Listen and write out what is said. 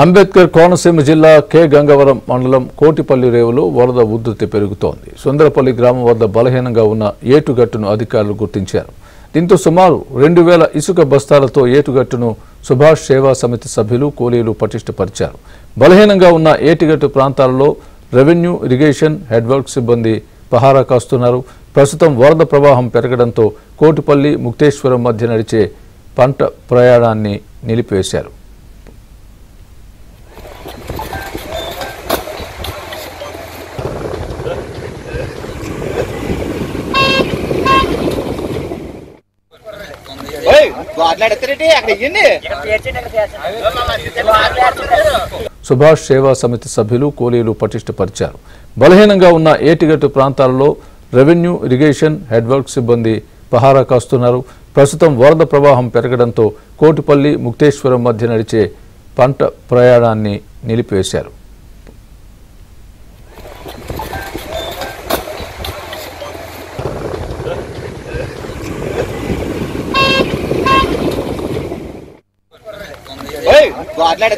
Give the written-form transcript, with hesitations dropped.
అంబేద్కర్ కోనసీమ జిల్లా కె గంగవరం మండలం కోటిపల్లి రేవులో వరద ఉధృతి పెరుగుతోంది. సుందరపల్లి గ్రామం వద్ద బలహీనంగా ఉన్న ఏటుగట్టును అధికారులు గుర్తించారు. దీంతో సుమారు 2000 ఇసుక బస్తాలతో ఏటుగట్టును సుభాష్ సేవా సమితి సభ్యులు కూలీలు పటిష్టపరిచారు. బలహీనంగా ఉన్న ఏటిగట్టు ప్రాంతాలలో రెవెన్యూ, ఇరిగేషన్, హెడ్వర్క్ సిబ్బంది పహారా కాస్తున్నారు. ప్రస్తుతం వరద ప్రవాహం పెరగడంతో కోటిపల్లి, ముక్తేశ్వరం మధ్య నడిచే పంట ప్రయాణాన్ని నిలిపివేశారు. సుభాష్ సేవా సమితి సభ్యులు కూలీలు పటిష్టపరిచారు. బలహీనంగా ఉన్న ఏటిగట్టు ప్రాంతాలలో రెవెన్యూ, ఇరిగేషన్, హెడ్వర్క్ సిబ్బంది పహారా కాస్తున్నారు. ప్రస్తుతం వరద ప్రవాహం పెరగడంతో కోటిపల్లి, ముక్తేశ్వరం మధ్య నడిచే పంట ప్రయాణాన్ని నిలిపివేశారు. అక్కడ